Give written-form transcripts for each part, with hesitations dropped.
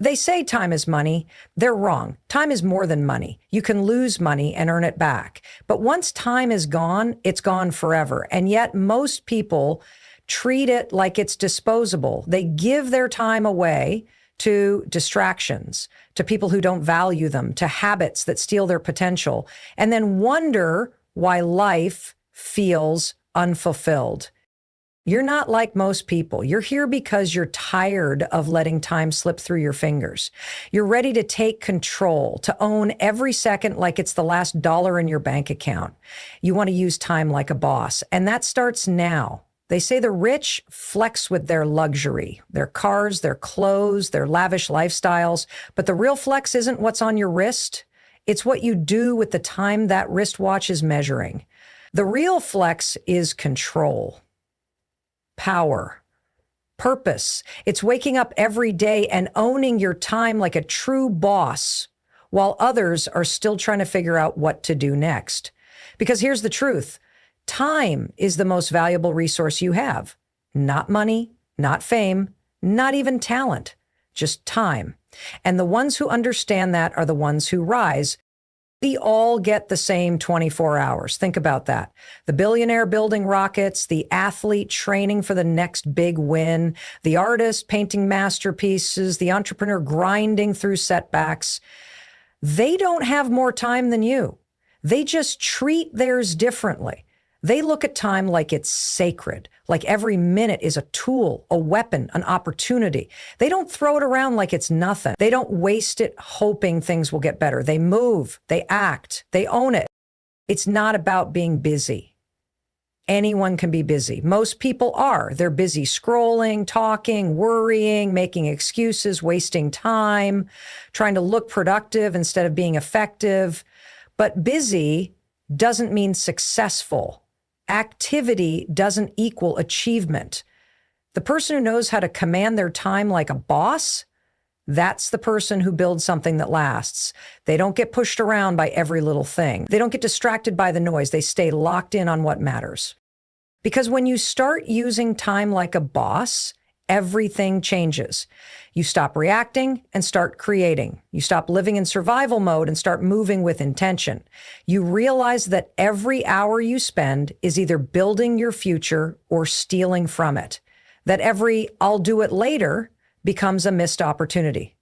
They say time is money. They're wrong. Time is more than money. You can lose money and earn it back. But once time is gone, it's gone forever. And yet most people treat it like it's disposable. They give their time away to distractions, to people who don't value them, to habits that steal their potential, and then wonder why life feels unfulfilled. You're not like most people. You're here because you're tired of letting time slip through your fingers. You're ready to take control, to own every second like it's the last dollar in your bank account. You want to use time like a boss, and that starts now. They say the rich flex with their luxury, their cars, their clothes, their lavish lifestyles, but the real flex isn't what's on your wrist. It's what you do with the time that wristwatch is measuring. The real flex is control. Power, purpose. It's waking up every day and owning your time like a true boss while others are still trying to figure out what to do next. Because here's the truth. Time is the most valuable resource you have. Not money, not fame, not even talent, just time. And the ones who understand that are the ones who rise. We all get the same 24 hours. Think about that. The billionaire building rockets, the athlete training for the next big win, the artist painting masterpieces, the entrepreneur grinding through setbacks. They don't have more time than you. They just treat theirs differently. They look at time like it's sacred, like every minute is a tool, a weapon, an opportunity. They don't throw it around like it's nothing. They don't waste it hoping things will get better. They move, they act, they own it. It's not about being busy. Anyone can be busy. Most people are. They're busy scrolling, talking, worrying, making excuses, wasting time, trying to look productive instead of being effective. But busy doesn't mean successful. Activity doesn't equal achievement. The person who knows how to command their time like a boss, that's the person who builds something that lasts. They don't get pushed around by every little thing. They don't get distracted by the noise. They stay locked in on what matters. Because when you start using time like a boss, everything changes. You stop reacting and start creating. You stop living in survival mode and start moving with intention. You realize that every hour you spend is either building your future or stealing from it. That every "I'll do it later" becomes a missed opportunity.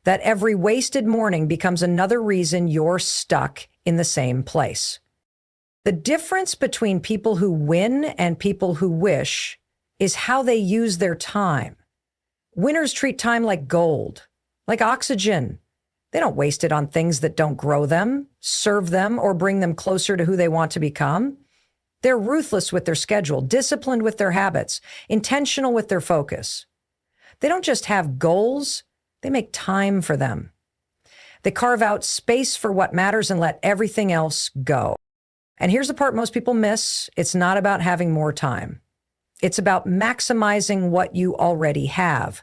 That every wasted morning becomes another reason you're stuck in the same place. The difference between people who win and people who wish is how they use their time. Winners treat time like gold, like oxygen. They don't waste it on things that don't grow them, serve them, or bring them closer to who they want to become. They're ruthless with their schedule, disciplined with their habits, intentional with their focus. They don't just have goals, they make time for them. They carve out space for what matters and let everything else go. And here's the part most people miss. It's not about having more time. It's about maximizing what you already have.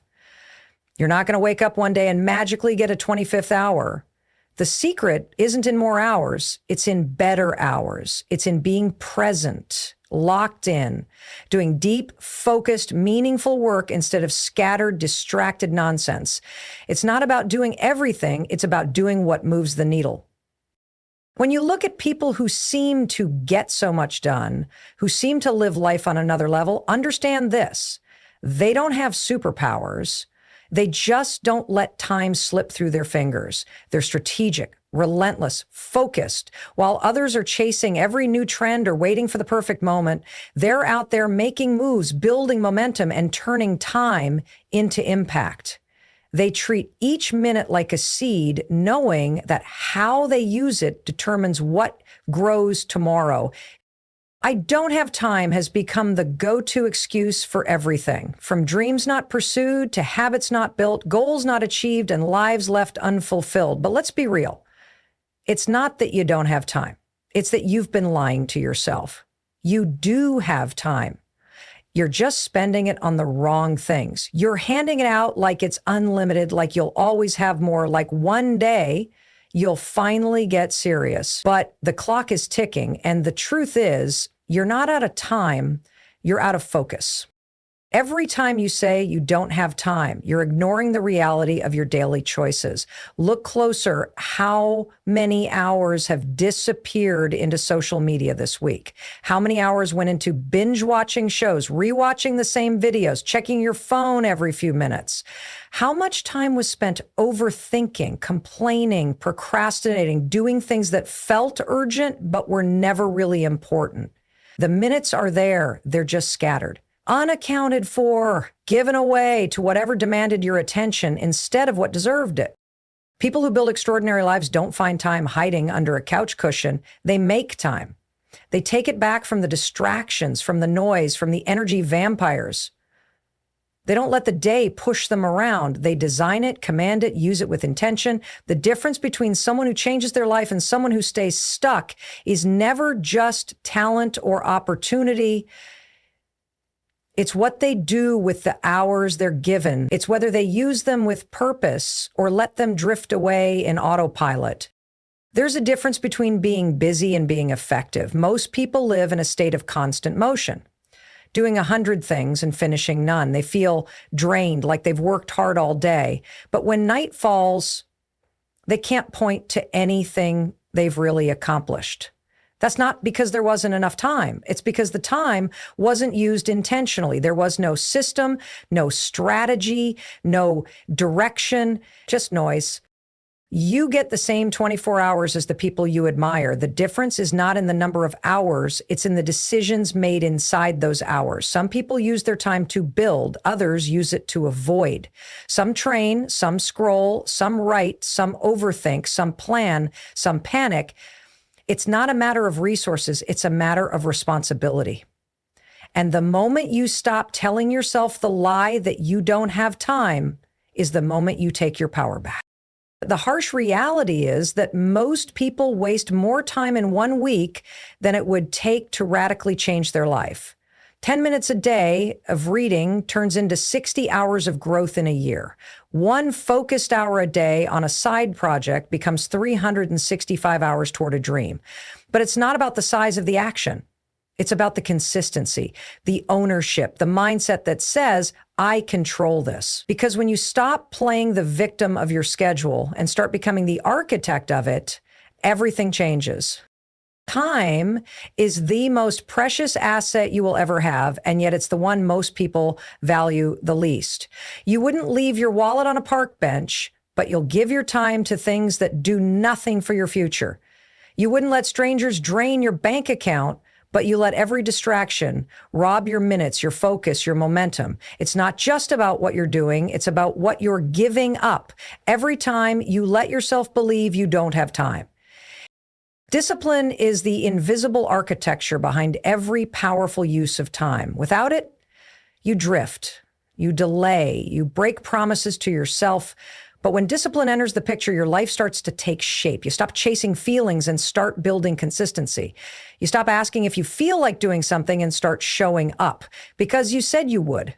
You're not going to wake up one day and magically get a 25th hour. The secret isn't in more hours. It's in better hours. It's in being present, locked in, doing deep, focused, meaningful work instead of scattered, distracted nonsense. It's not about doing everything. It's about doing what moves the needle. When you look at people who seem to get so much done, who seem to live life on another level, understand this. They don't have superpowers. They just don't let time slip through their fingers. They're strategic, relentless, focused. While others are chasing every new trend or waiting for the perfect moment, they're out there making moves, building momentum, and turning time into impact. They treat each minute like a seed, knowing that how they use it determines what grows tomorrow. "I don't have time" has become the go-to excuse for everything, from dreams not pursued to habits not built, goals not achieved, and lives left unfulfilled. But let's be real. It's not that you don't have time. It's that you've been lying to yourself. You do have time. You're just spending it on the wrong things. You're handing it out like it's unlimited, like you'll always have more, like one day you'll finally get serious. But the clock is ticking, and the truth is, you're not out of time, you're out of focus. Every time you say you don't have time, you're ignoring the reality of your daily choices. Look closer. How many hours have disappeared into social media this week? How many hours went into binge watching shows, rewatching the same videos, checking your phone every few minutes? How much time was spent overthinking, complaining, procrastinating, doing things that felt urgent but were never really important? The minutes are there, they're just scattered. Unaccounted for, given away to whatever demanded your attention instead of what deserved it. People who build extraordinary lives don't find time hiding under a couch cushion. They make time. They take it back from the distractions, from the noise, from the energy vampires. They don't let the day push them around. They design it, command it, use it with intention. The difference between someone who changes their life and someone who stays stuck is never just talent or opportunity. It's what they do with the hours they're given. It's whether they use them with purpose or let them drift away in autopilot. There's a difference between being busy and being effective. Most people live in a state of constant motion, doing 100 things and finishing none. They feel drained, like they've worked hard all day. But when night falls, they can't point to anything they've really accomplished. That's not because there wasn't enough time. It's because the time wasn't used intentionally. There was no system, no strategy, no direction, just noise. You get the same 24 hours as the people you admire. The difference is not in the number of hours, it's in the decisions made inside those hours. Some people use their time to build, others use it to avoid. Some train, some scroll, some write, some overthink, some plan, some panic. It's not a matter of resources, it's a matter of responsibility. And the moment you stop telling yourself the lie that you don't have time is the moment you take your power back. The harsh reality is that most people waste more time in 1 week than it would take to radically change their life. 10 minutes a day of reading turns into 60 hours of growth in a year. 1 focused hour a day on a side project becomes 365 hours toward a dream. But it's not about the size of the action. It's about the consistency, the ownership, the mindset that says, I control this. Because when you stop playing the victim of your schedule and start becoming the architect of it, everything changes. Time is the most precious asset you will ever have, and yet it's the one most people value the least. You wouldn't leave your wallet on a park bench, but you'll give your time to things that do nothing for your future. You wouldn't let strangers drain your bank account, but you let every distraction rob your minutes, your focus, your momentum. It's not just about what you're doing, it's about what you're giving up every time you let yourself believe you don't have time. Discipline is the invisible architecture behind every powerful use of time. Without it, you drift, you delay, you break promises to yourself. But when discipline enters the picture, your life starts to take shape. You stop chasing feelings and start building consistency. You stop asking if you feel like doing something and start showing up because you said you would.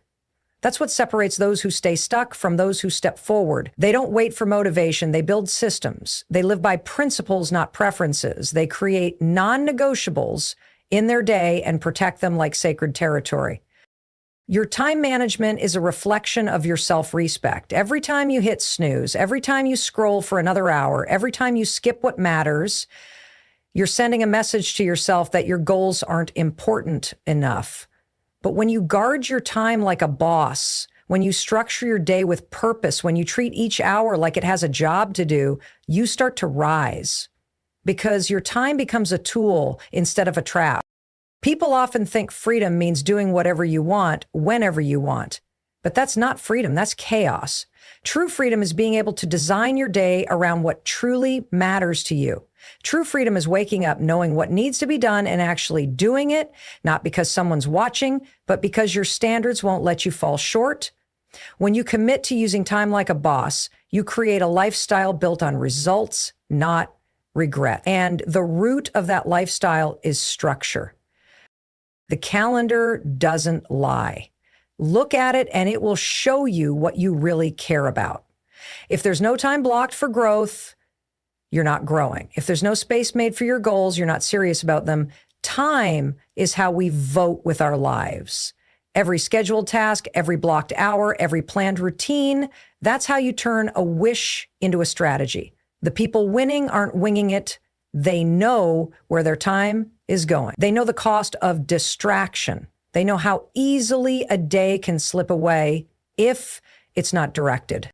That's what separates those who stay stuck from those who step forward. They don't wait for motivation. They build systems. They live by principles, not preferences. They create non-negotiables in their day and protect them like sacred territory. Your time management is a reflection of your self-respect. Every time you hit snooze, every time you scroll for another hour, every time you skip what matters, you're sending a message to yourself that your goals aren't important enough. But when you guard your time like a boss, when you structure your day with purpose, when you treat each hour like it has a job to do, you start to rise because your time becomes a tool instead of a trap. People often think freedom means doing whatever you want, whenever you want. But that's not freedom, that's chaos. True freedom is being able to design your day around what truly matters to you. True freedom is waking up knowing what needs to be done and actually doing it, not because someone's watching, but because your standards won't let you fall short. When you commit to using time like a boss, you create a lifestyle built on results, not regret. And the root of that lifestyle is structure. The calendar doesn't lie. Look at it and it will show you what you really care about. If there's no time blocked for growth, you're not growing. If there's no space made for your goals, you're not serious about them. Time is how we vote with our lives. Every scheduled task, every blocked hour, every planned routine, that's how you turn a wish into a strategy. The people winning aren't winging it. They know where their time is going. They know the cost of distraction. They know how easily a day can slip away if it's not directed.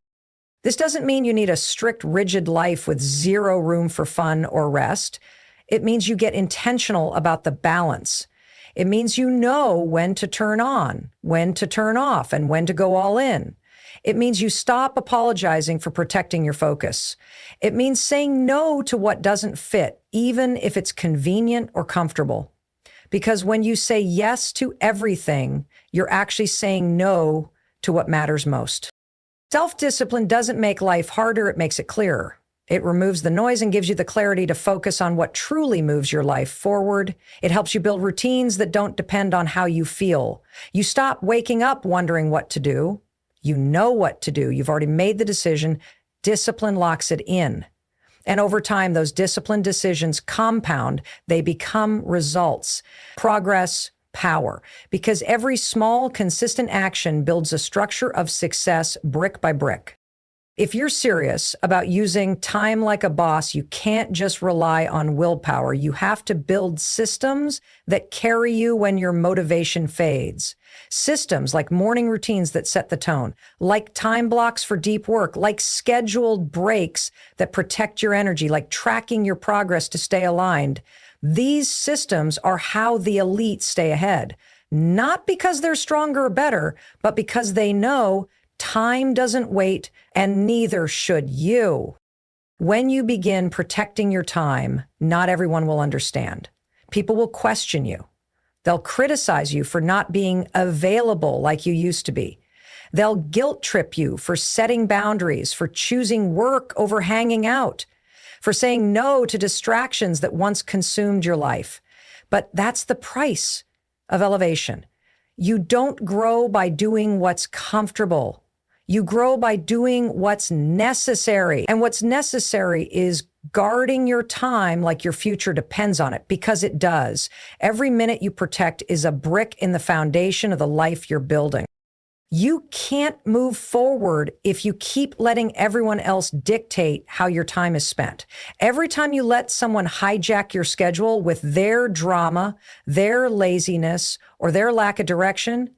This doesn't mean you need a strict, rigid life with zero room for fun or rest. It means you get intentional about the balance. It means you know when to turn on, when to turn off, and when to go all in. It means you stop apologizing for protecting your focus. It means saying no to what doesn't fit, even if it's convenient or comfortable. Because when you say yes to everything, you're actually saying no to what matters most. Self-discipline doesn't make life harder, it makes it clearer. It removes the noise and gives you the clarity to focus on what truly moves your life forward. It helps you build routines that don't depend on how you feel. You stop waking up wondering what to do. You know what to do. You've already made the decision. Discipline locks it in. And over time, those disciplined decisions compound. They become results, progress, power. Because every small, consistent action builds a structure of success brick by brick. If you're serious about using time like a boss, you can't just rely on willpower. You have to build systems that carry you when your motivation fades. Systems like morning routines that set the tone, like time blocks for deep work, like scheduled breaks that protect your energy, like tracking your progress to stay aligned. These systems are how the elite stay ahead, not because they're stronger or better, but because they know time doesn't wait, and neither should you. When you begin protecting your time, not everyone will understand. People will question you. They'll criticize you for not being available like you used to be. They'll guilt trip you for setting boundaries, for choosing work over hanging out, for saying no to distractions that once consumed your life. But that's the price of elevation. You don't grow by doing what's comfortable. You grow by doing what's necessary. And what's necessary is guarding your time like your future depends on it, because it does. Every minute you protect is a brick in the foundation of the life you're building. You can't move forward if you keep letting everyone else dictate how your time is spent. Every time you let someone hijack your schedule with their drama, their laziness, or their lack of direction,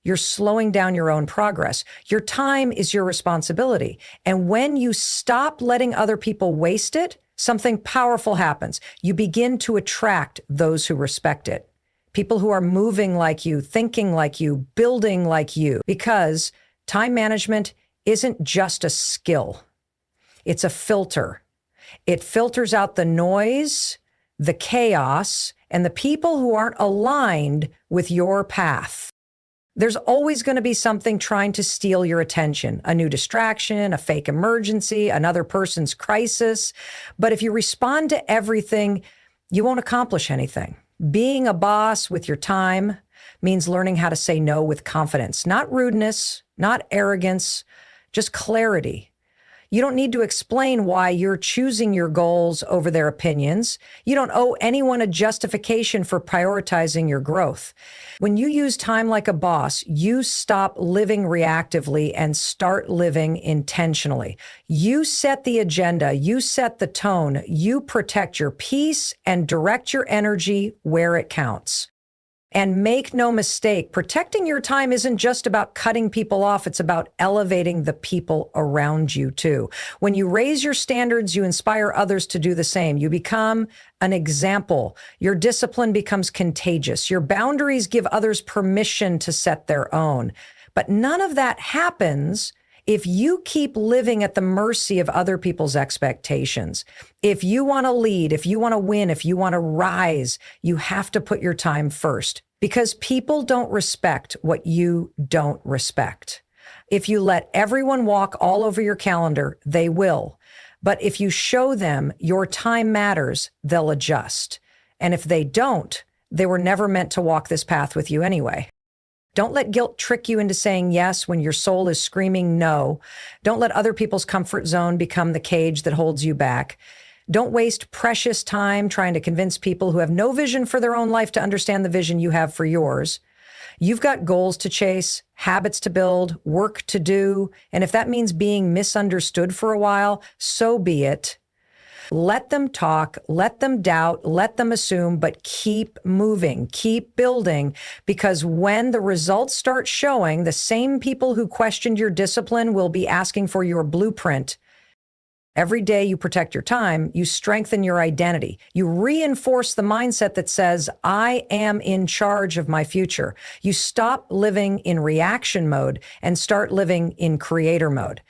you're slowing down your own progress. Your time is your responsibility. And when you stop letting other people waste it, something powerful happens. You begin to attract those who respect it. People who are moving like you, thinking like you, building like you. Because time management isn't just a skill. It's a filter. It filters out the noise, the chaos, and the people who aren't aligned with your path. There's always going to be something trying to steal your attention, a new distraction, a fake emergency, another person's crisis. But if you respond to everything, you won't accomplish anything. Being a boss with your time means learning how to say no with confidence, not rudeness, not arrogance, just clarity. You don't need to explain why you're choosing your goals over their opinions. You don't owe anyone a justification for prioritizing your growth. When you use time like a boss, you stop living reactively and start living intentionally. You set the agenda, you set the tone, you protect your peace and direct your energy where it counts. And make no mistake, protecting your time isn't just about cutting people off. It's about elevating the people around you too. When you raise your standards, you inspire others to do the same. You become an example. Your discipline becomes contagious. Your boundaries give others permission to set their own. But none of that happens if you keep living at the mercy of other people's expectations. If you want to lead, if you want to win, if you want to rise, you have to put your time first, because people don't respect what you don't respect. If you let everyone walk all over your calendar, they will. But if you show them your time matters, they'll adjust. And if they don't, they were never meant to walk this path with you anyway. Don't let guilt trick you into saying yes when your soul is screaming no. Don't let other people's comfort zone become the cage that holds you back. Don't waste precious time trying to convince people who have no vision for their own life to understand the vision you have for yours. You've got goals to chase, habits to build, work to do. And if that means being misunderstood for a while, so be it. Let them talk, let them doubt, let them assume, but keep moving, keep building, because when the results start showing, the same people who questioned your discipline will be asking for your blueprint. Every day you protect your time, you strengthen your identity. You reinforce the mindset that says, I am in charge of my future. You stop living in reaction mode and start living in creator mode.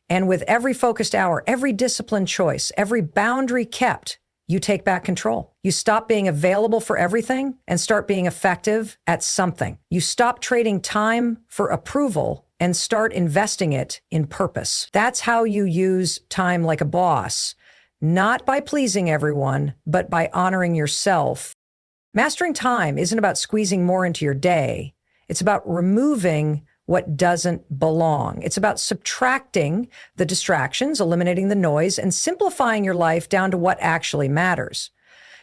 And with every focused hour, every disciplined choice, every boundary kept, you take back control. You stop being available for everything and start being effective at something. You stop trading time for approval and start investing it in purpose. That's how you use time like a boss, not by pleasing everyone, but by honoring yourself. Mastering time isn't about squeezing more into your day. It's about removing what doesn't belong. It's about subtracting the distractions, eliminating the noise, and simplifying your life down to what actually matters.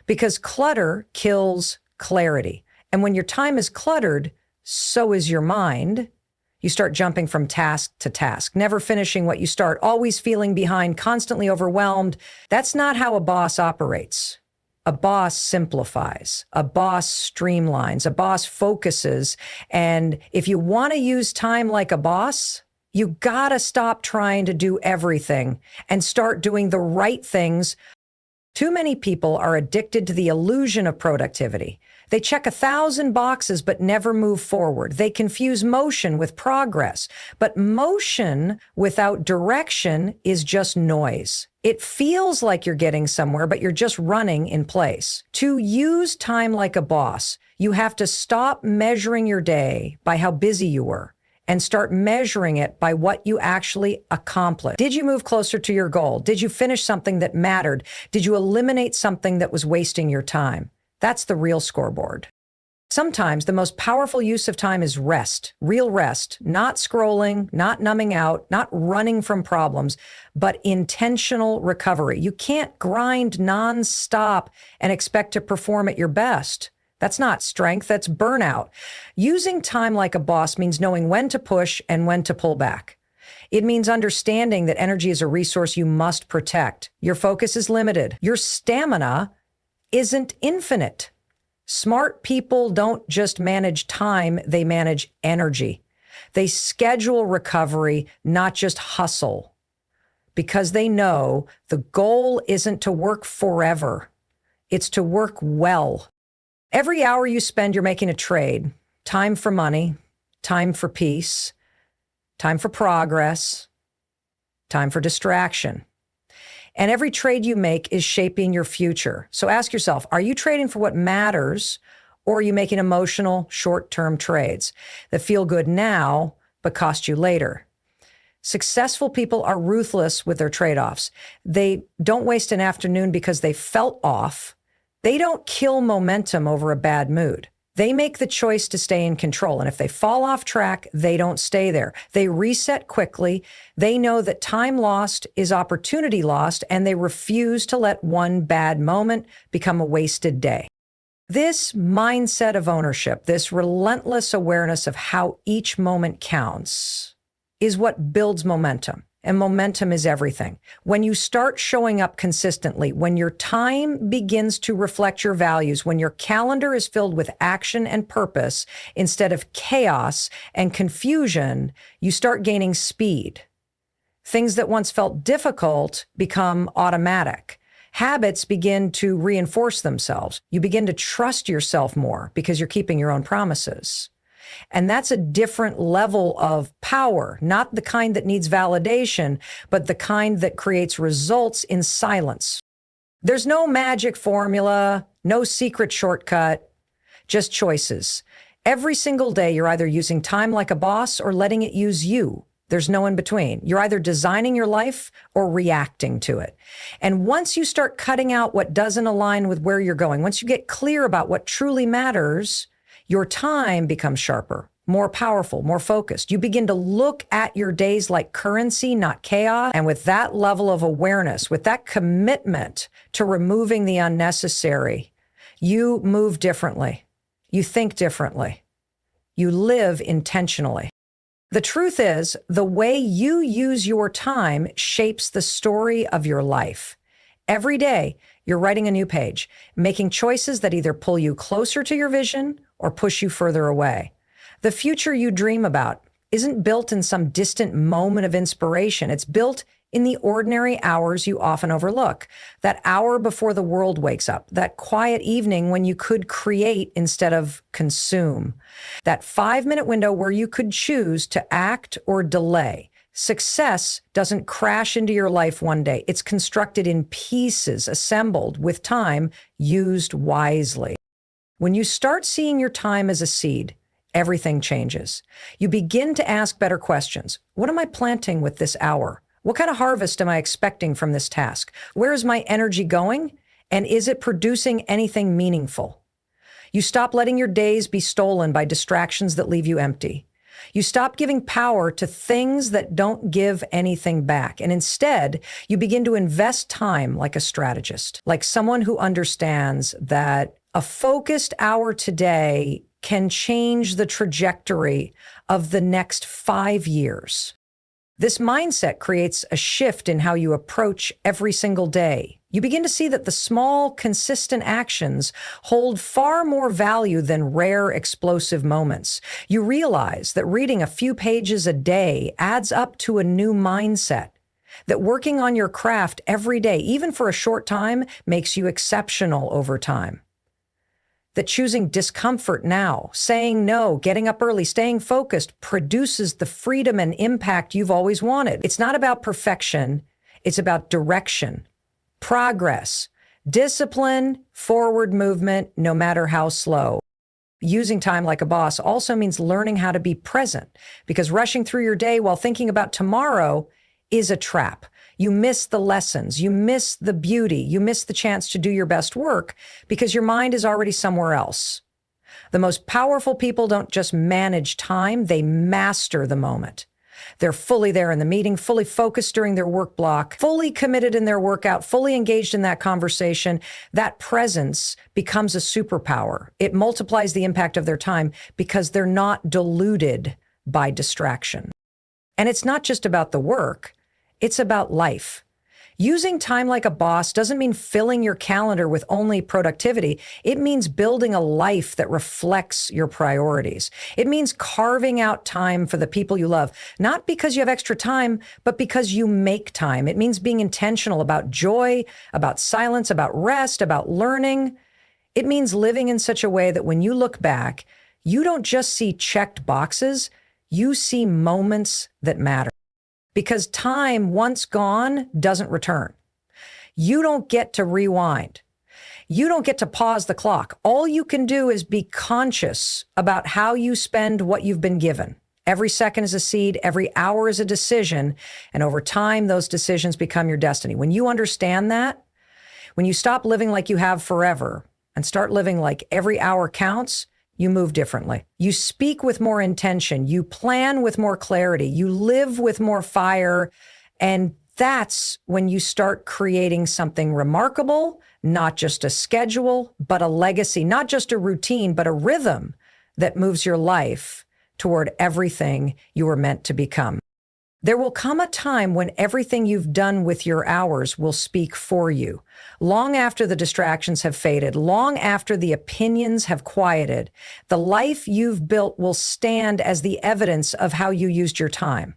Because clutter kills clarity. And when your time is cluttered, so is your mind. You start jumping from task to task, never finishing what you start, always feeling behind, constantly overwhelmed. That's not how a boss operates. A boss simplifies, a boss streamlines, a boss focuses. And if you want to use time like a boss, you gotta stop trying to do everything and start doing the right things. Too many people are addicted to the illusion of productivity. They check 1,000 boxes but never move forward. They confuse motion with progress. But motion without direction is just noise. It feels like you're getting somewhere, but you're just running in place. To use time like a boss, you have to stop measuring your day by how busy you were and start measuring it by what you actually accomplished. Did you move closer to your goal? Did you finish something that mattered? Did you eliminate something that was wasting your time? That's the real scoreboard. Sometimes the most powerful use of time is rest, real rest, not scrolling, not numbing out, not running from problems, but intentional recovery. You can't grind nonstop and expect to perform at your best. That's not strength, that's burnout. Using time like a boss means knowing when to push and when to pull back. It means understanding that energy is a resource you must protect. Your focus is limited. Your stamina isn't infinite. Smart people don't just manage time, they manage energy. They schedule recovery, not just hustle, because they know the goal isn't to work forever. It's to work well. Every hour you spend, you're making a trade. Time for money, time for peace, time for progress, time for distraction. And every trade you make is shaping your future. So ask yourself, are you trading for what matters, or are you making emotional, short-term trades that feel good now, but cost you later? Successful people are ruthless with their trade-offs. They don't waste an afternoon because they felt off. They don't kill momentum over a bad mood. They make the choice to stay in control. And if they fall off track, they don't stay there. They reset quickly. They know that time lost is opportunity lost, and they refuse to let one bad moment become a wasted day. This mindset of ownership, this relentless awareness of how each moment counts, is what builds momentum. And momentum is everything. When you start showing up consistently, when your time begins to reflect your values, when your calendar is filled with action and purpose instead of chaos and confusion, you start gaining speed. Things that once felt difficult become automatic. Habits begin to reinforce themselves. You begin to trust yourself more because you're keeping your own promises. And that's a different level of power, not the kind that needs validation, but the kind that creates results in silence. There's no magic formula, no secret shortcut, just choices. Every single day, you're either using time like a boss or letting it use you. There's no in between. You're either designing your life or reacting to it. And once you start cutting out what doesn't align with where you're going, once you get clear about what truly matters, your time becomes sharper, more powerful, more focused. You begin to look at your days like currency, not chaos. And with that level of awareness, with that commitment to removing the unnecessary, you move differently. You think differently. You live intentionally. The truth is, the way you use your time shapes the story of your life. Every day, you're writing a new page, making choices that either pull you closer to your vision or push you further away. The future you dream about isn't built in some distant moment of inspiration. It's built in the ordinary hours you often overlook. That hour before the world wakes up, that quiet evening when you could create instead of consume, that 5-minute window where you could choose to act or delay. Success doesn't crash into your life one day. It's constructed in pieces, assembled with time used wisely. When you start seeing your time as a seed, everything changes. You begin to ask better questions. What am I planting with this hour? What kind of harvest am I expecting from this task? Where is my energy going? And is it producing anything meaningful? You stop letting your days be stolen by distractions that leave you empty. You stop giving power to things that don't give anything back. And instead, you begin to invest time like a strategist, like someone who understands that a focused hour today can change the trajectory of the next 5 years. This mindset creates a shift in how you approach every single day. You begin to see that the small, consistent actions hold far more value than rare, explosive moments. You realize that reading a few pages a day adds up to a new mindset, that working on your craft every day, even for a short time, makes you exceptional over time. That choosing discomfort now, saying no, getting up early, staying focused produces the freedom and impact you've always wanted. It's not about perfection. It's about direction, progress, discipline, forward movement, no matter how slow. Using time like a boss also means learning how to be present, because rushing through your day while thinking about tomorrow is a trap. You miss the lessons, you miss the beauty, you miss the chance to do your best work because your mind is already somewhere else. The most powerful people don't just manage time, they master the moment. They're fully there in the meeting, fully focused during their work block, fully committed in their workout, fully engaged in that conversation. That presence becomes a superpower. It multiplies the impact of their time because they're not diluted by distraction. And it's not just about the work. It's about life. Using time like a boss doesn't mean filling your calendar with only productivity. It means building a life that reflects your priorities. It means carving out time for the people you love, not because you have extra time, but because you make time. It means being intentional about joy, about silence, about rest, about learning. It means living in such a way that when you look back, you don't just see checked boxes, you see moments that matter. Because time, once gone, doesn't return. You don't get to rewind. You don't get to pause the clock. All you can do is be conscious about how you spend what you've been given. Every second is a seed, every hour is a decision, and over time, those decisions become your destiny. When you understand that, when you stop living like you have forever and start living like every hour counts, you move differently. You speak with more intention. You plan with more clarity. You live with more fire. And that's when you start creating something remarkable, not just a schedule, but a legacy, not just a routine, but a rhythm that moves your life toward everything you were meant to become. There will come a time when everything you've done with your hours will speak for you. Long after the distractions have faded, long after the opinions have quieted, the life you've built will stand as the evidence of how you used your time.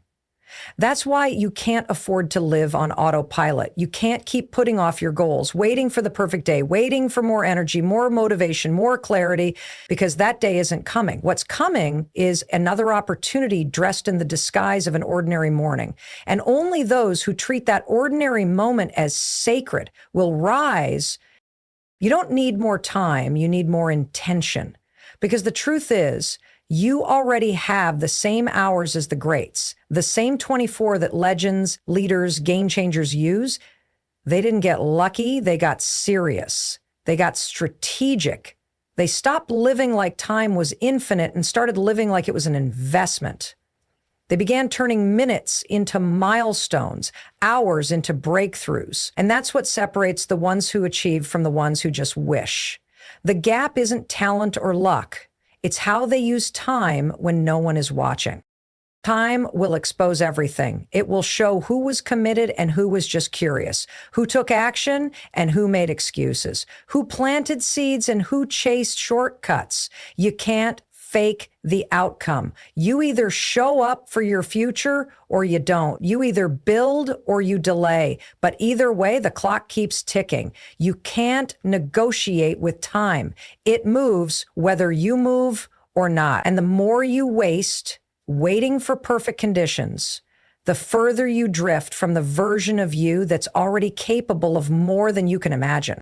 That's why you can't afford to live on autopilot. You can't keep putting off your goals, waiting for the perfect day, waiting for more energy, more motivation, more clarity, because that day isn't coming. What's coming is another opportunity dressed in the disguise of an ordinary morning. And only those who treat that ordinary moment as sacred will rise. You don't need more time, you need more intention. Because the truth is, you already have the same hours as the greats, the same 24 that legends, leaders, game changers use. They didn't get lucky. They got serious. They got strategic. They stopped living like time was infinite and started living like it was an investment. They began turning minutes into milestones, hours into breakthroughs. And that's what separates the ones who achieve from the ones who just wish. The gap isn't talent or luck. It's how they use time when no one is watching. Time will expose everything. It will show who was committed and who was just curious, who took action and who made excuses, who planted seeds and who chased shortcuts. You can't fake the outcome. You either show up for your future or you don't. You either build or you delay. But either way, the clock keeps ticking. You can't negotiate with time. It moves whether you move or not. And the more you waste waiting for perfect conditions, the further you drift from the version of you that's already capable of more than you can imagine.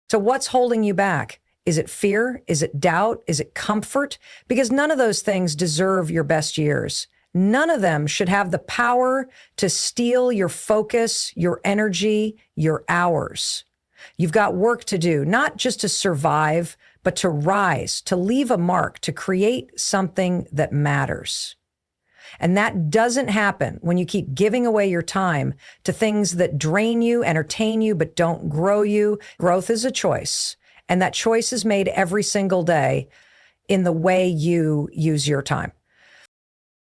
So what's holding you back? Is it fear? Is it doubt? Is it comfort? Because none of those things deserve your best years. None of them should have the power to steal your focus, your energy, your hours. You've got work to do, not just to survive, but to rise, to leave a mark, to create something that matters. And that doesn't happen when you keep giving away your time to things that drain you, entertain you, but don't grow you. Growth is a choice. And that choice is made every single day in the way you use your time.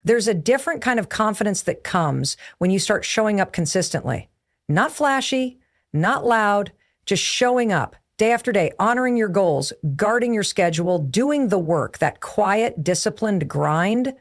There's a different kind of confidence that comes when you start showing up consistently. Not flashy, not loud, just showing up day after day, honoring your goals, guarding your schedule, doing the work, that quiet, disciplined grind.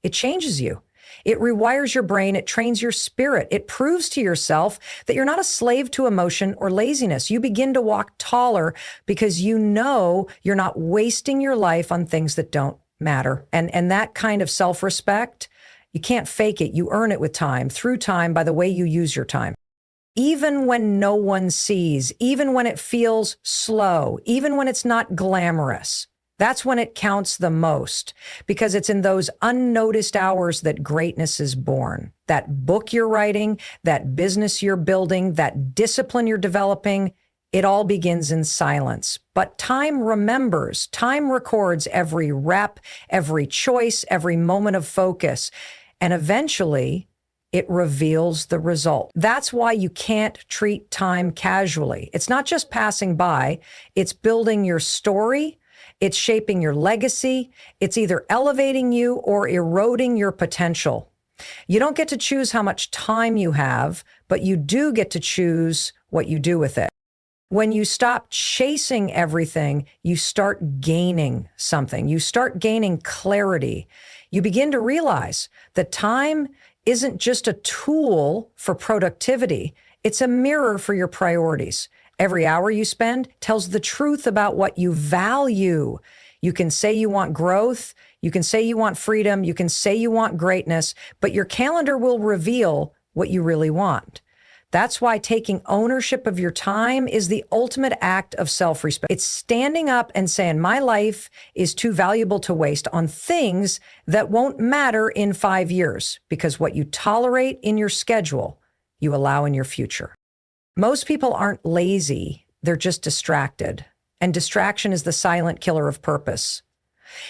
It changes you. It rewires your brain. It trains your spirit. It proves to yourself that you're not a slave to emotion or laziness. You begin to walk taller because you know you're not wasting your life on things that don't matter. And that kind of self-respect, you can't fake it. You earn it with time, through time, by the way you use your time. Even when no one sees, even when it feels slow, even when it's not glamorous, that's when it counts the most, because it's in those unnoticed hours that greatness is born. That book you're writing, that business you're building, that discipline you're developing, it all begins in silence. But time remembers, time records every rep, every choice, every moment of focus. And eventually, it reveals the result. That's why you can't treat time casually. It's not just passing by, it's building your story. It's shaping your legacy. It's either elevating you or eroding your potential. You don't get to choose how much time you have, but you do get to choose what you do with it. When you stop chasing everything, you start gaining something. You start gaining clarity. You begin to realize that time isn't just a tool for productivity. It's a mirror for your priorities. Every hour you spend tells the truth about what you value. You can say you want growth. You can say you want freedom. You can say you want greatness, but your calendar will reveal what you really want. That's why taking ownership of your time is the ultimate act of self-respect. It's standing up and saying, my life is too valuable to waste on things that won't matter in 5 years, because what you tolerate in your schedule, you allow in your future. Most people aren't lazy, they're just distracted. And distraction is the silent killer of purpose.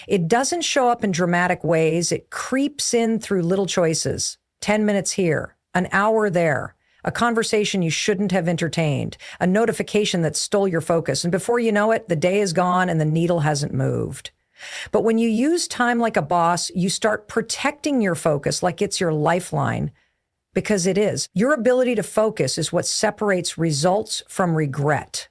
It doesn't show up in dramatic ways. It creeps in through little choices. 10 minutes here, an hour there, a conversation you shouldn't have entertained, a notification that stole your focus. And before you know it, the day is gone and the needle hasn't moved. But when you use time like a boss, you start protecting your focus like it's your lifeline. Because it is. Your ability to focus is what separates results from regret.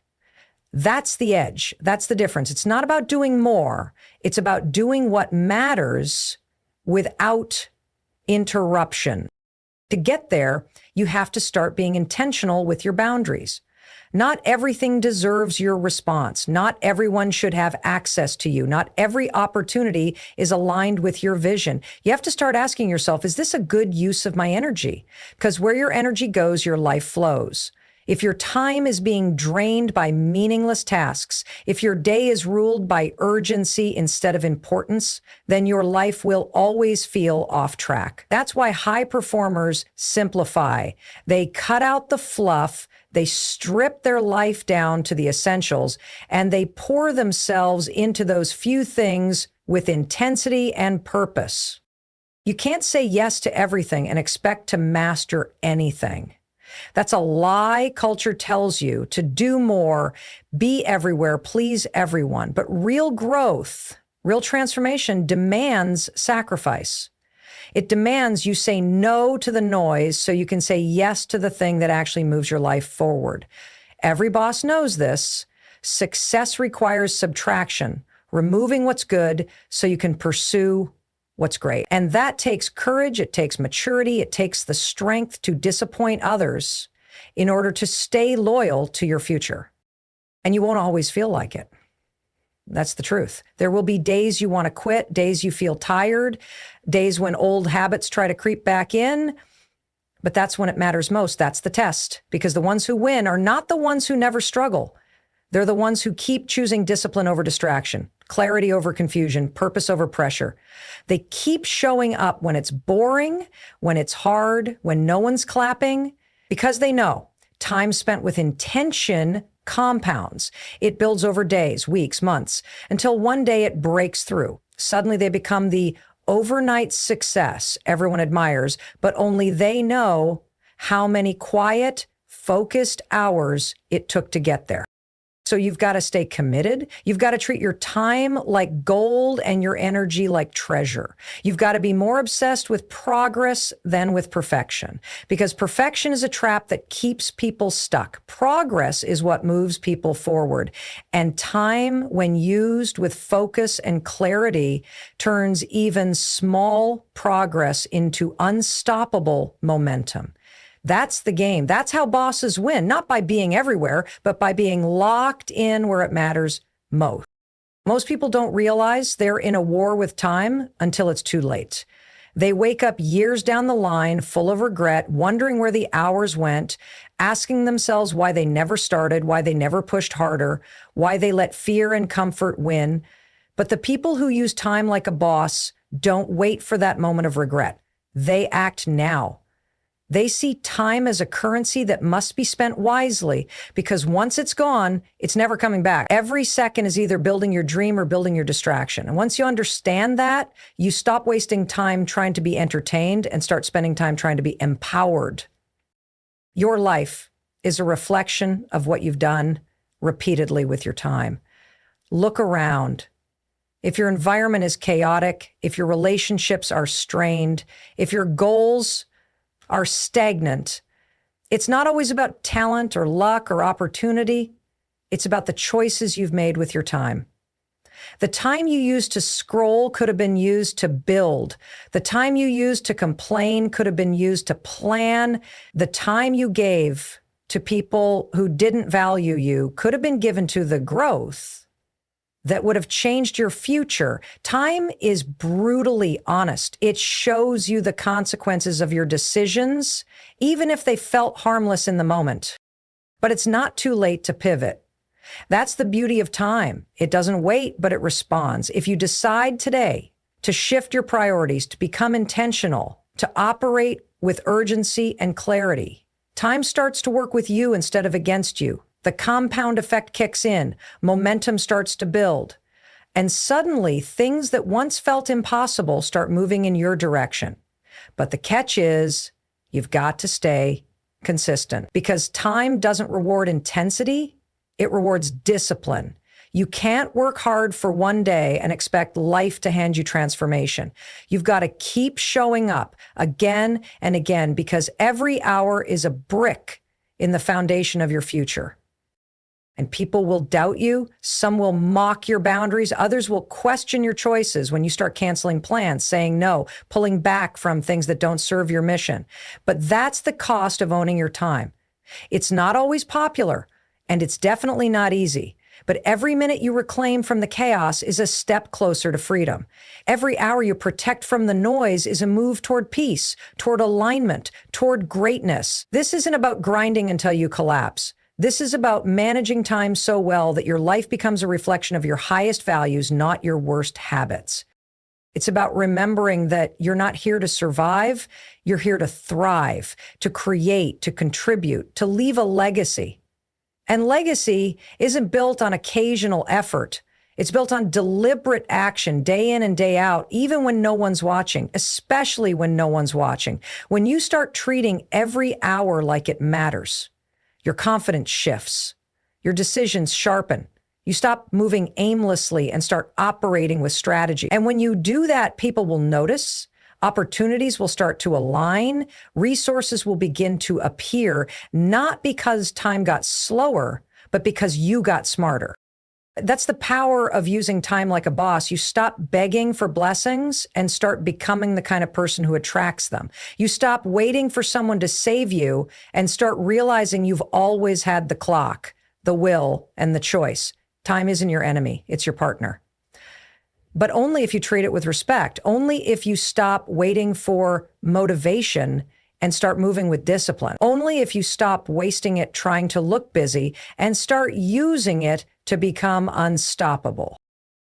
That's the edge. That's the difference. It's not about doing more. It's about doing what matters without interruption. To get there, you have to start being intentional with your boundaries. Not everything deserves your response. Not everyone should have access to you. Not every opportunity is aligned with your vision. You have to start asking yourself, is this a good use of my energy? Because where your energy goes, your life flows. If your time is being drained by meaningless tasks, if your day is ruled by urgency instead of importance, then your life will always feel off track. That's why high performers simplify. They cut out the fluff. They strip their life down to the essentials, and they pour themselves into those few things with intensity and purpose. You can't say yes to everything and expect to master anything. That's a lie culture tells you, to do more, be everywhere, please everyone. But real growth Real transformation demands sacrifice. It demands you say no to the noise so you can say yes to the thing that actually moves your life forward. Every boss knows this. Success requires subtraction, removing what's good so you can pursue what's great. And that takes courage, it takes maturity, it takes the strength to disappoint others in order to stay loyal to your future. And you won't always feel like it. That's the truth. There will be days you want to quit, days you feel tired, days when old habits try to creep back in. But that's when it matters most. That's the test. Because the ones who win are not the ones who never struggle. They're the ones who keep choosing discipline over distraction, clarity over confusion, purpose over pressure. They keep showing up when it's boring, when it's hard, when no one's clapping, because they know time spent with intention compounds. It builds over days, weeks, months, until one day it breaks through. Suddenly they become the overnight success everyone admires, but only they know how many quiet, focused hours it took to get there. So you've got to stay committed. You've got to treat your time like gold and your energy like treasure. You've got to be more obsessed with progress than with perfection, because perfection is a trap that keeps people stuck. Progress is what moves people forward. And time, when used with focus and clarity, turns even small progress into unstoppable momentum. That's the game. That's how bosses win, not by being everywhere, but by being locked in where it matters most. Most people don't realize they're in a war with time until it's too late. They wake up years down the line, full of regret, wondering where the hours went, asking themselves why they never started, why they never pushed harder, why they let fear and comfort win. But the people who use time like a boss don't wait for that moment of regret. They act now. They see time as a currency that must be spent wisely, because once it's gone, it's never coming back. Every second is either building your dream or building your distraction. And once you understand that, you stop wasting time trying to be entertained and start spending time trying to be empowered. Your life is a reflection of what you've done repeatedly with your time. Look around. If your environment is chaotic, if your relationships are strained, if your goals are stagnant, it's not always about talent or luck or opportunity. It's about the choices you've made with your time. The time you used to scroll could have been used to build. The time you used to complain could have been used to plan. The time you gave to people who didn't value you could have been given to the growth that would have changed your future. Time is brutally honest. It shows you the consequences of your decisions, even if they felt harmless in the moment. But it's not too late to pivot. That's the beauty of time. It doesn't wait, but it responds. If you decide today to shift your priorities, to become intentional, to operate with urgency and clarity, time starts to work with you instead of against you. The compound effect kicks in, momentum starts to build, and suddenly things that once felt impossible start moving in your direction. But the catch is, you've got to stay consistent, because time doesn't reward intensity, it rewards discipline. You can't work hard for one day and expect life to hand you transformation. You've got to keep showing up again and again, because every hour is a brick in the foundation of your future. And people will doubt you. Some will mock your boundaries. Others will question your choices when you start canceling plans, saying no, pulling back from things that don't serve your mission. But that's the cost of owning your time. It's not always popular, and it's definitely not easy. But every minute you reclaim from the chaos is a step closer to freedom. Every hour you protect from the noise is a move toward peace, toward alignment, toward greatness. This isn't about grinding until you collapse. This is about managing time so well that your life becomes a reflection of your highest values, not your worst habits. It's about remembering that you're not here to survive, you're here to thrive, to create, to contribute, to leave a legacy. And legacy isn't built on occasional effort. It's built on deliberate action, day in and day out, even when no one's watching, especially when no one's watching. When you start treating every hour like it matters, your confidence shifts, your decisions sharpen, You stop moving aimlessly and start operating with strategy. And when you do that, people will notice, opportunities will start to align, resources will begin to appear, not because time got slower, but because you got smarter. That's the power of using time like a boss. You stop begging for blessings and start becoming the kind of person who attracts them. You stop waiting for someone to save you and start realizing you've always had the clock, the will, and the choice. Time isn't your enemy, it's your partner. But only if you treat it with respect, only if you stop waiting for motivation and start moving with discipline, only if you stop wasting it trying to look busy and start using it to become unstoppable.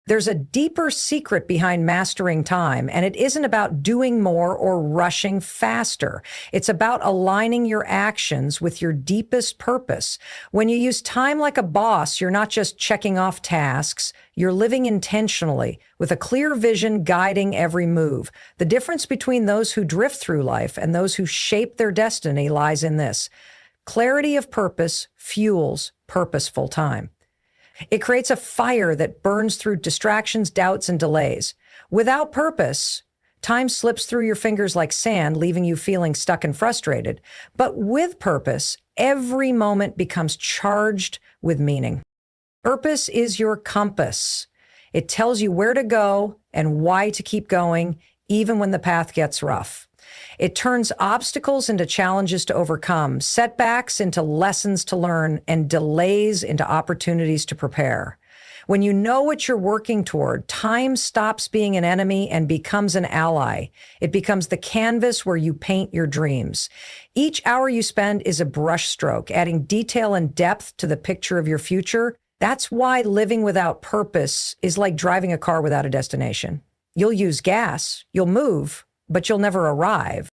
There's a deeper secret behind mastering time, and it isn't about doing more or rushing faster. It's about aligning your actions with your deepest purpose. When you use time like a boss, you're not just checking off tasks, you're living intentionally with a clear vision guiding every move. The difference between those who drift through life and those who shape their destiny lies in this. Clarity of purpose fuels purposeful time. It creates a fire that burns through distractions, doubts, and delays. Without purpose, time slips through your fingers like sand, leaving you feeling stuck and frustrated. But with purpose, every moment becomes charged with meaning. Purpose is your compass. It tells you where to go and why to keep going, even when the path gets rough. It turns obstacles into challenges to overcome, setbacks into lessons to learn, and delays into opportunities to prepare. When you know what you're working toward, time stops being an enemy and becomes an ally. It becomes the canvas where you paint your dreams. Each hour you spend is a brushstroke, adding detail and depth to the picture of your future. That's why living without purpose is like driving a car without a destination. You'll use gas, you'll move, but you'll never arrive.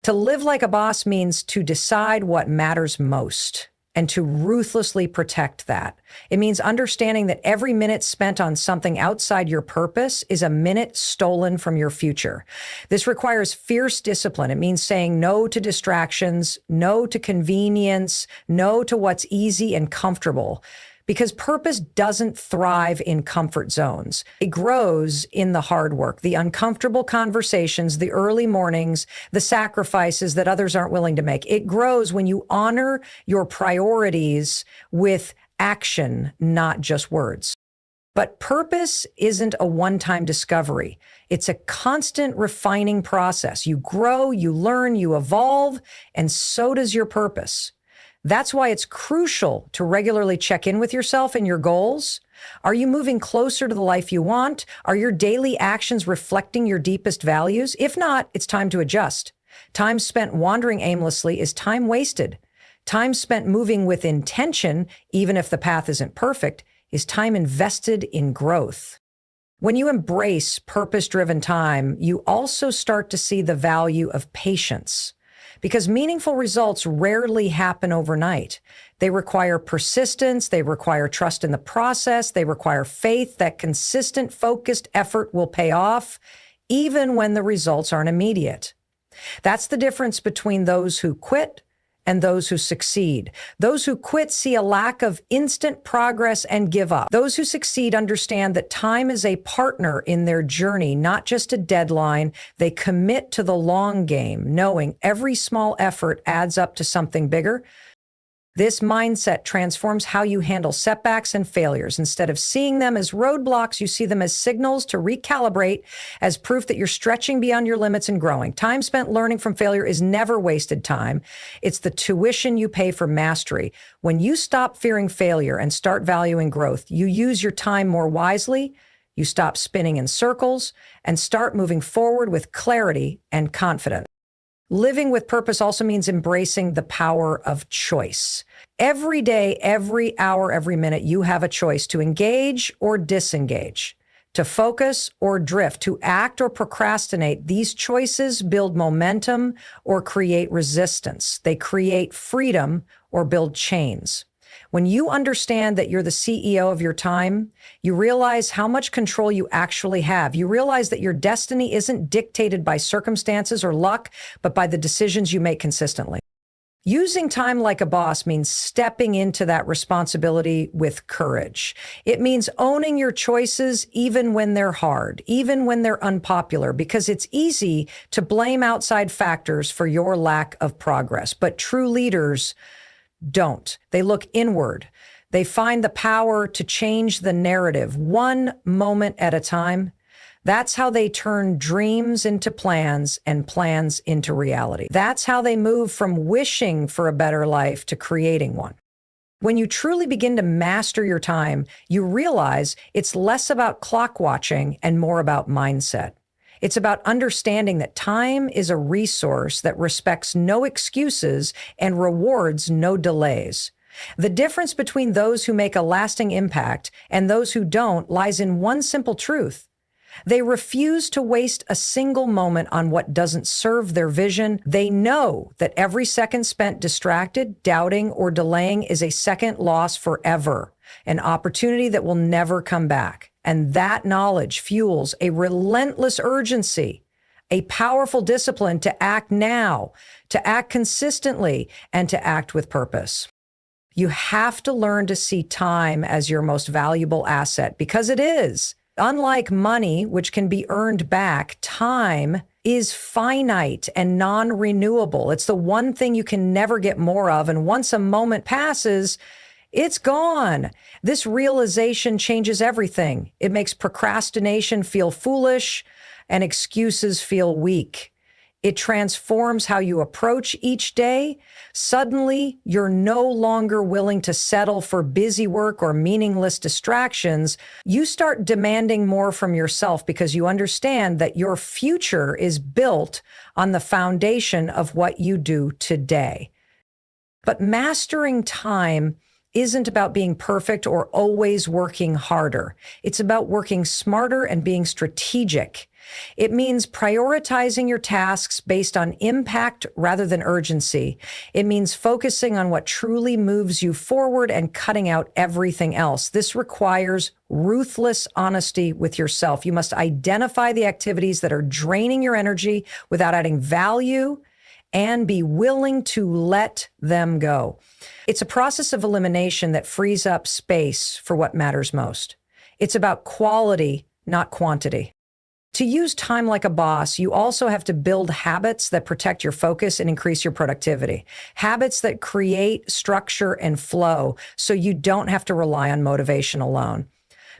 To live like a boss means to decide what matters most and to ruthlessly protect that. It means understanding that every minute spent on something outside your purpose is a minute stolen from your future. This requires fierce discipline. It means saying no to distractions, no to convenience, no to what's easy and comfortable. Because purpose doesn't thrive in comfort zones. It grows in the hard work, the uncomfortable conversations, the early mornings, the sacrifices that others aren't willing to make. It grows when you honor your priorities with action, not just words. But purpose isn't a one-time discovery. It's a constant refining process. You grow, you learn, you evolve, and so does your purpose. That's why it's crucial to regularly check in with yourself and your goals. Are you moving closer to the life you want? Are your daily actions reflecting your deepest values? If not, it's time to adjust. Time spent wandering aimlessly is time wasted. Time spent moving with intention, even if the path isn't perfect, is time invested in growth. When you embrace purpose-driven time, you also start to see the value of patience. Because meaningful results rarely happen overnight. They require persistence, they require trust in the process, they require faith that consistent, focused effort will pay off, even when the results aren't immediate. That's the difference between those who quit and those who succeed. Those who quit see a lack of instant progress and give up. Those who succeed understand that time is a partner in their journey, not just a deadline. They commit to the long game, knowing every small effort adds up to something bigger. This mindset transforms how you handle setbacks and failures. Instead of seeing them as roadblocks, you see them as signals to recalibrate, as proof that you're stretching beyond your limits and growing. Time spent learning from failure is never wasted time. It's the tuition you pay for mastery. When you stop fearing failure and start valuing growth, you use your time more wisely, you stop spinning in circles, and start moving forward with clarity and confidence. Living with purpose also means embracing the power of choice. Every day, every hour, every minute, you have a choice to engage or disengage, to focus or drift, to act or procrastinate. These choices build momentum or create resistance. They create freedom or build chains. When you understand that you're the CEO of your time, you realize how much control you actually have. You realize that your destiny isn't dictated by circumstances or luck, but by the decisions you make consistently. Using time like a boss means stepping into that responsibility with courage. It means owning your choices even when they're hard, even when they're unpopular, because it's easy to blame outside factors for your lack of progress. But true leaders don't. They look inward. They find the power to change the narrative one moment at a time. That's how they turn dreams into plans and plans into reality. That's how they move from wishing for a better life to creating one. When you truly begin to master your time, you realize it's less about clock watching and more about mindset. It's about understanding that time is a resource that respects no excuses and rewards no delays. The difference between those who make a lasting impact and those who don't lies in one simple truth. They refuse to waste a single moment on what doesn't serve their vision. They know that every second spent distracted, doubting, or delaying is a second loss forever, an opportunity that will never come back. And that knowledge fuels a relentless urgency, a powerful discipline to act now, to act consistently, and to act with purpose. You have to learn to see time as your most valuable asset, because it is. Unlike money, which can be earned back, time is finite and non-renewable. It's the one thing you can never get more of. And once a moment passes, it's gone. This realization changes everything. It makes procrastination feel foolish and excuses feel weak. It transforms how you approach each day. Suddenly, you're no longer willing to settle for busy work or meaningless distractions. You start demanding more from yourself because you understand that your future is built on the foundation of what you do today. But mastering time isn't about being perfect or always working harder. It's about working smarter and being strategic. It means prioritizing your tasks based on impact rather than urgency. It means focusing on what truly moves you forward and cutting out everything else. This requires ruthless honesty with yourself. You must identify the activities that are draining your energy without adding value and be willing to let them go. It's a process of elimination that frees up space for what matters most. It's about quality, not quantity. To use time like a boss, you also have to build habits that protect your focus and increase your productivity. Habits that create structure and flow so you don't have to rely on motivation alone.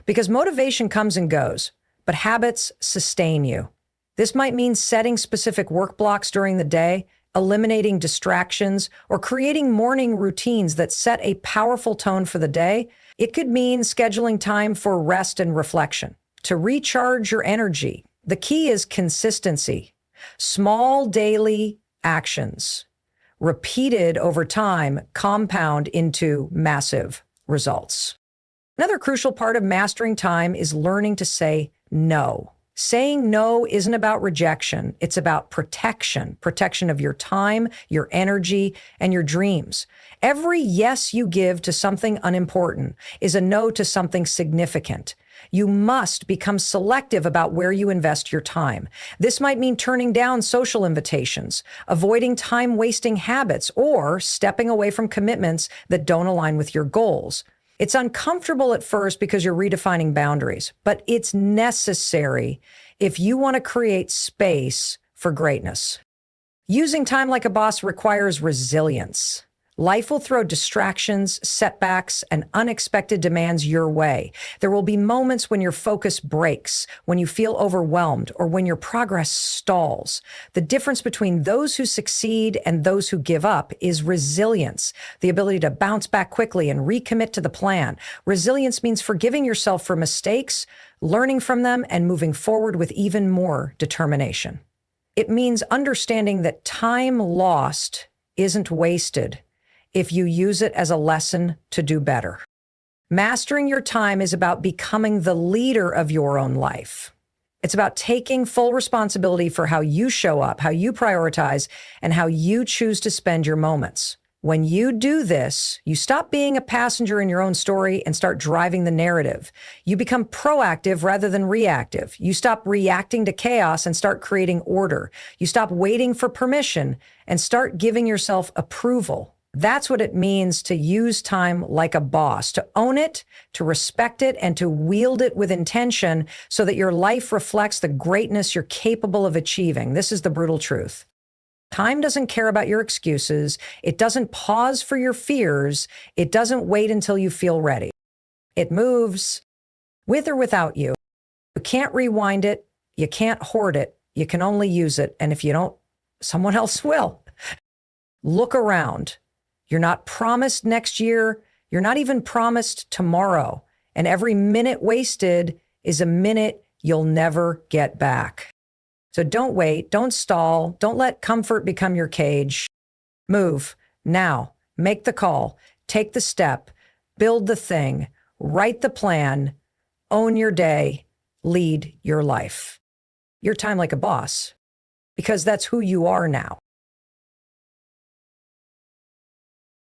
Because motivation comes and goes, but habits sustain you. This might mean setting specific work blocks during the day, eliminating distractions, or creating morning routines that set a powerful tone for the day. It could mean scheduling time for rest and reflection, to recharge your energy. The key is consistency. Small daily actions, repeated over time, compound into massive results. Another crucial part of mastering time is learning to say no. Saying no isn't about rejection. It's about protection of your time, your energy, and your dreams. Every yes you give to something unimportant is a no to something significant. You must become selective about where you invest your time. This might mean turning down social invitations, avoiding time-wasting habits, or stepping away from commitments that don't align with your goals. It's uncomfortable at first because you're redefining boundaries, but it's necessary if you want to create space for greatness. Using time like a boss requires resilience. Life will throw distractions, setbacks, and unexpected demands your way. There will be moments when your focus breaks, when you feel overwhelmed, or when your progress stalls. The difference between those who succeed and those who give up is resilience, the ability to bounce back quickly and recommit to the plan. Resilience means forgiving yourself for mistakes, learning from them, and moving forward with even more determination. It means understanding that time lost isn't wasted if you use it as a lesson to do better. Mastering your time is about becoming the leader of your own life. It's about taking full responsibility for how you show up, how you prioritize, and how you choose to spend your moments. When you do this, you stop being a passenger in your own story and start driving the narrative. You become proactive rather than reactive. You stop reacting to chaos and start creating order. You stop waiting for permission and start giving yourself approval. That's what it means to use time like a boss, to own it, to respect it, and to wield it with intention so that your life reflects the greatness you're capable of achieving. This is the brutal truth. Time doesn't care about your excuses. It doesn't pause for your fears. It doesn't wait until you feel ready. It moves with or without you. You can't rewind it. You can't hoard it. You can only use it. And if you don't, someone else will. Look around. You're not promised next year. You're not even promised tomorrow. And every minute wasted is a minute you'll never get back. So don't wait, don't stall, don't let comfort become your cage. Move now, make the call, take the step, build the thing, write the plan, own your day, lead your life. Your time like a boss, because that's who you are now.